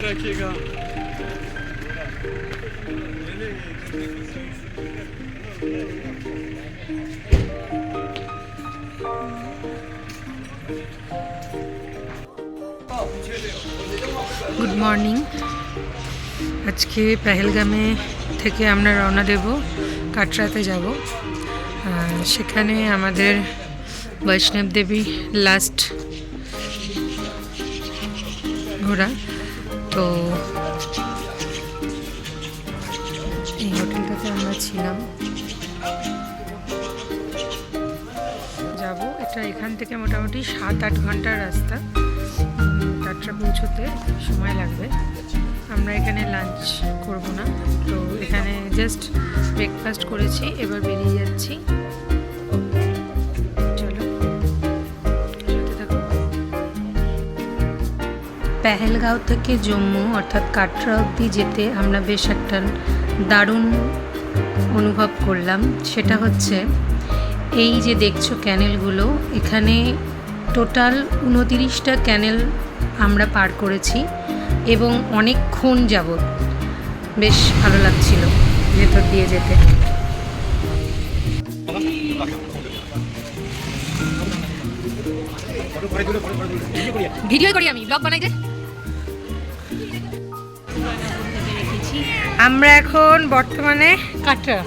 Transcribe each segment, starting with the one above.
रखिएगा। Good morning. আজকে পেহেলগামে থেকে আমরা রওনা দেব, কাটরাতে যাব। সেখানে আমাদের বৈষ্ণব দেবী লাস্ট ঘোরা। তো এই হোটেলটাতে আমরা ছিলাম, যাব। এটা এখান থেকে মোটামুটি 7-8 ঘন্টার রাস্তা। কাটরা পৌঁছতে সময় লাগবে। আমরা এখানে লাঞ্চ করব না, তো এখানে জাস্ট ব্রেকফাস্ট করেছি, এবার বেরিয়ে যাচ্ছি। চলো সাথে থাকো। পেহেলগাঁও থেকে জম্মু অর্থাৎ কাটরা অবধি যেতে আমরা বেশ একটা দারুণ অনুভব করলাম। সেটা হচ্ছে এই যে দেখছো ক্যানেলগুলো, এখানে টোটাল 29টা ক্যানেল আমরা পার করেছি এবং অনেকক্ষণ যাবত। বেশ ভালো লাগছিল ভেতর দিয়ে যেতে। ভিডিও করি, আমি ব্লগ বানাই। আমরা এখন বর্তমানে কাটরা,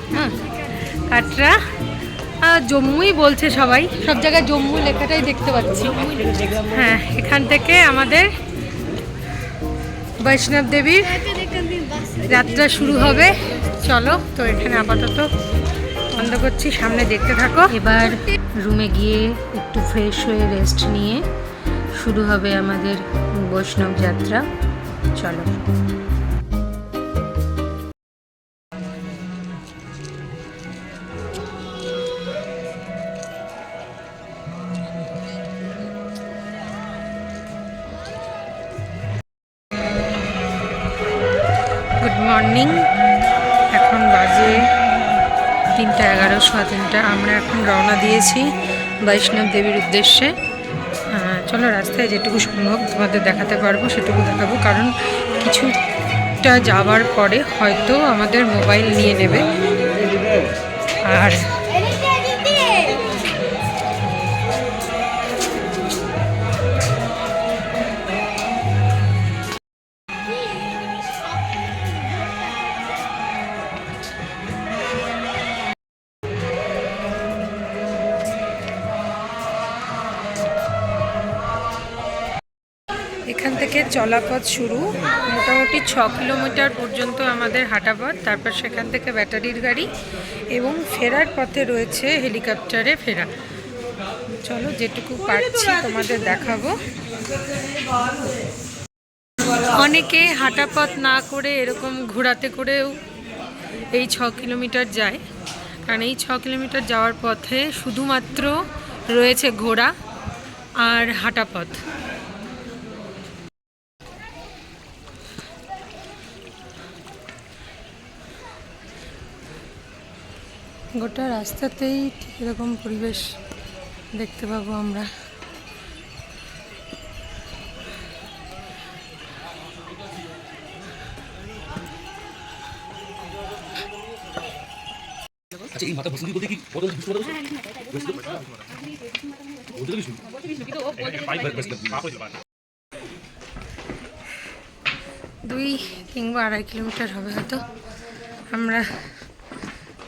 কাটরা জম্মুই বলছে সবাই, সব জায়গায় জম্মু লেখাটাই দেখতে পাচ্ছি। হ্যাঁ, এখান থেকে আমাদের বৈষ্ণব দেবীর যাত্রা শুরু হবে। চলো, তো এখানে আপাতত বন্ধ করছি, সামনে দেখতে থাকো। এবার রুমে গিয়ে একটু ফ্রেশ হয়ে রেস্ট নিয়ে শুরু হবে আমাদের বৈষ্ণব যাত্রা। চলো। Good morning. এখন বাজে 3:11, 3:15। আমরা এখন রওনা দিয়েছি বৈষ্ণব দেবীর উদ্দেশ্যে। চলো, রাস্তায় যেটুকু সম্ভব তোমাদের দেখাতে পারবো সেটুকু দেখাবো, কারণ কিছুটা যাওয়ার পরে হয়তো আমাদের মোবাইল নিয়ে নেবে। আর এখান থেকে চলাপথ শুরু, মোটামুটি 6 কিলোমিটার পর্যন্ত আমাদের হাঁটা পথ। তারপর সেখান থেকে ব্যাটারির গাড়ি এবং ফেরার পথে রয়েছে হেলিকপ্টারে ফেরা। চলো, যেটুকু পারছি তোমাদের দেখাবো। অনেকে হাঁটা পথ না করে এরকম ঘোড়াতে করেও এই 6 কিলোমিটার যায়, কারণ এই 6 কিলোমিটার যাওয়ার পথে শুধুমাত্র রয়েছে ঘোড়া আর হাঁটা পথ। গোটা রাস্তাতেই ঠিক এরকম পরিবেশ দেখতে পাবো আমরা। দুই কিংবা 2.5 কিলোমিটার হবে হয়তো। আমরা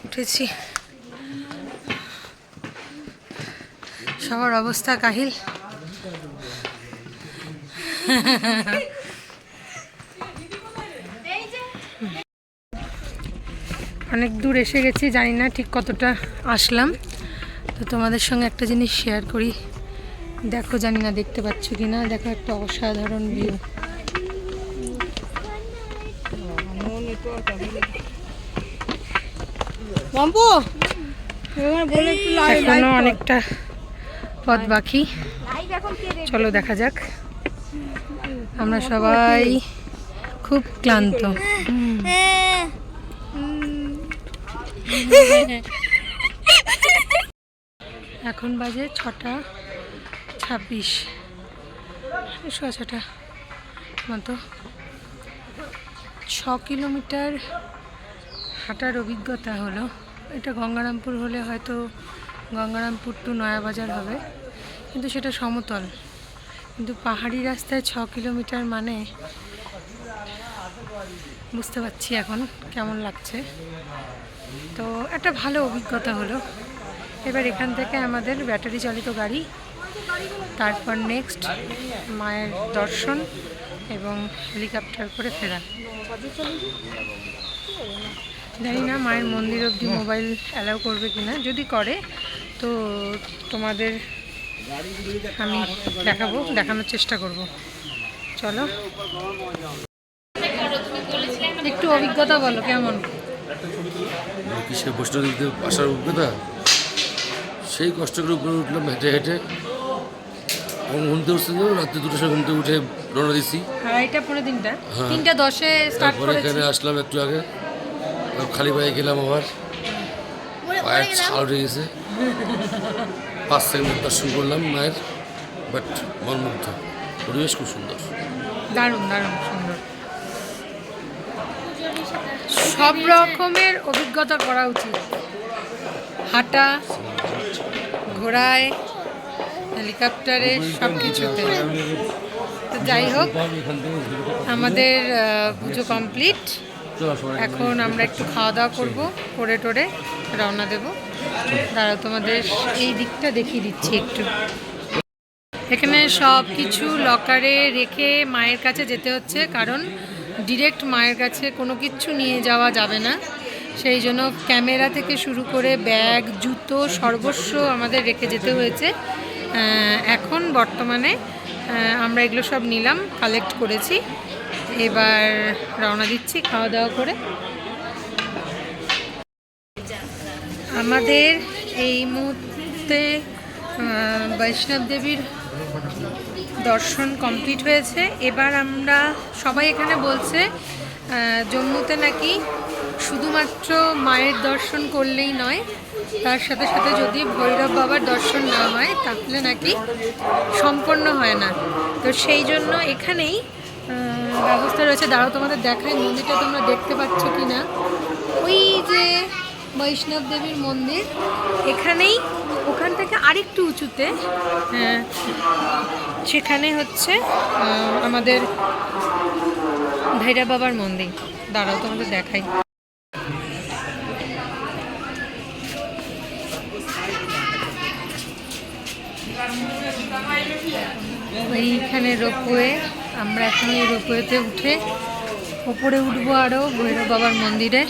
উঠেছি, সবার অবস্থা কাহিল। অনেক দূর এসে গেছি, জানি না ঠিক কতটা আসলাম। তো তোমাদের সঙ্গে একটা জিনিস শেয়ার করি, দেখো, জানি না দেখতে পাচ্ছ কি না। দেখো, একটা অসাধারণ ভিউ। এখনো অনেকটা পথ বাকি, চলো দেখা যাক। আমরা সবাই খুব ক্লান্ত। এখন বাজে 6:26, 6:15 মতো। কিলোমিটার হাঁটার অভিজ্ঞতা হলো। এটা গঙ্গারামপুর হলে হয়তো গঙ্গারামপুর টু নয়াবাজার হবে, কিন্তু সেটা সমতল। কিন্তু পাহাড়ি রাস্তায় 6 কিলোমিটার মানে বুঝতে পারছি এখন কেমন লাগছে। তো একটা ভালো অভিজ্ঞতা হলো। এবার এখান থেকে আমাদের ব্যাটারি চালিত গাড়ি, তারপর নেক্সট মায়ের দর্শন এবং হেলিকপ্টার করে ফেরা। জানি না মায়ের মন্দির অবধি মোবাইল অ্যালাউ করবে কিনা, যদি করে তো তোমাদের আমি দেখানোর চেষ্টা করব। চলো একটু অভিজ্ঞতা বলো কেমন। কিসের বৈষ্ণবদেবীতে আসার অভিজ্ঞতা? সেই কষ্ট করে উপরে উঠলাম হেঁটে হেঁটে। ঘুমতে উঠতে রাত্রি 2টার সময় ঘুমতে উঠে রওনা দিচ্ছি। এটা পুরো দিনটা 3:10 স্টার্ট তারপরে করেছি। এখানে আসলাম একটু আগে, খালি পায়ে গেলাম, আবার পায়ের ছাল উঠে গেছে। 5 সেকেন্ড দর্শন করলাম মায়ের, বাট মনমুগ্ধ, পরিবেশ খুব সুন্দর, দারুণ দারুণ সুন্দর। সব রকমের অভিজ্ঞতা করা উচিত, হাঁটা, ঘোড়ায়, হেলিকপ্টারে, সব কিছুতে। তো যাই হোক, আমাদের পুজো কমপ্লিট। এখন আমরা একটু খাওয়া দাওয়া করবো, করে টোরে রওনা দেব। দাঁড়াও তোমাদের এই দিকটা দেখিয়ে দিচ্ছি একটু। এখানে সব কিছু লকারে রেখে মায়ের কাছে যেতে হচ্ছে, কারণ ডিরেক্ট মায়ের কাছে কোনো কিছু নিয়ে যাওয়া যাবে না। সেই জন্য ক্যামেরা থেকে শুরু করে ব্যাগ, জুতো, সর্বস্ব আমাদের রেখে যেতে হয়েছে। এখন বর্তমানে আমরা এগুলো সব নিলাম, কালেক্ট করেছি। এবার রওনা দিচ্ছি খাওয়া দাওয়া করে। আমাদের এই মুহূর্তে বৈষ্ণব দেবীর দর্শন কমপ্লিট হয়েছে। এবার আমরা সবাই এখানে বলছে জম্মুতে নাকি শুধুমাত্র মায়ের দর্শন করলেই নয়, তার সাথে সাথে যদি ভৈরব বাবার দর্শন না হয় তাহলে নাকি সম্পন্ন হয় না। তো সেই জন্য এখানেই ব্যবস্থা রয়েছে। দাঁড়াও তোমাদের দেখাই মন্দিরটা, তোমরা দেখতে পাচ্ছ কি না। ওই যে বৈষ্ণব দেবীর মন্দির, এখানেই, ওখান থেকে আরেকটু উঁচুতে সেখানে হচ্ছে আমাদের ভৈরব বাবার মন্দির। দাঁড়াও তোমাদের দেখাই। এইখানে রোপওয়ে, আমরা এখন এই রোপওয়েতে উঠে ওপরে উঠবো আরও ভৈরব বাবার মন্দিরে।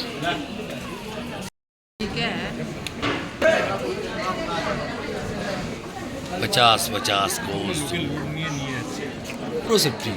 पचास प्रो सेफ्टी।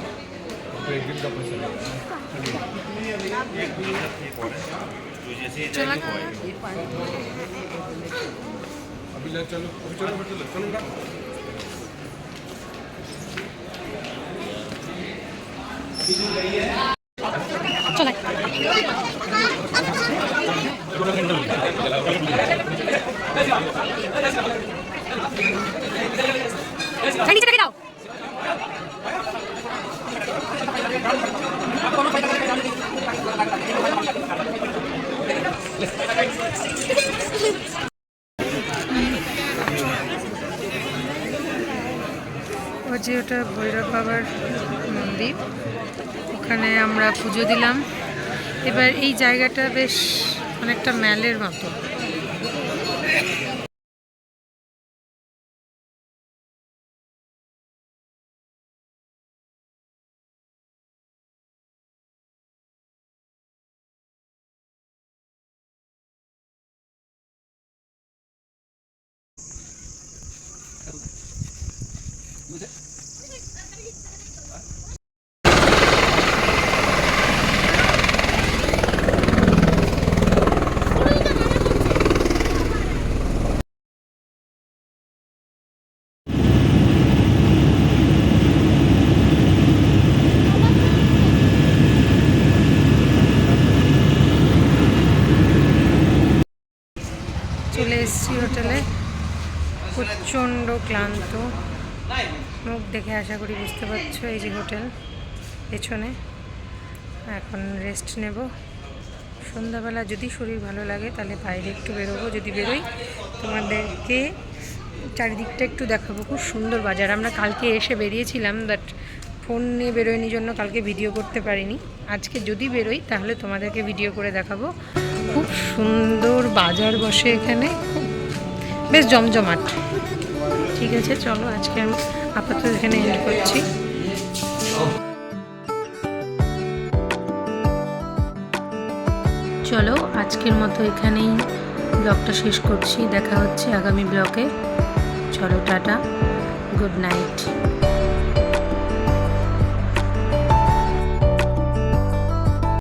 যে ওটা ভৈরব বাবার মন্দির, ওখানে আমরা পুজো দিলাম। এবার এই জায়গাটা বেশ অনেকটা ম্যালের মতো। চলে এসেছি হোটেলে, প্রচণ্ড ক্লান্ত। মুখ দেখে আশা করি বুঝতে পারছো, এই যে হোটেল পেছনে। এখন রেস্ট নেব। সন্ধ্যাবেলা যদি শরীর ভালো লাগে তাহলে বাইরে একটু বেরোবো, যদি বেরোই তোমাদেরকে চারিদিকটা একটু দেখাবো। খুব সুন্দর বাজার। আমরা কালকে এসে বেরিয়েছিলাম, বাট ফোন নিয়ে বেরোয়নি জন্য কালকে ভিডিও করতে পারিনি। আজকে যদি বেরোই তাহলে তোমাদেরকে ভিডিও করে দেখাবো। খুব সুন্দর বাজার বসে এখানে, খুব বেশ জমজমাট। ঠিক আছে, চলো আজকে আমি আপাতত এখানে এন্ড করছি। চলো আজকের মতো এখানেই ব্লগটা শেষ করছি। দেখা হচ্ছে আগামী ব্লগে। চলো টাটা, গুড নাইট।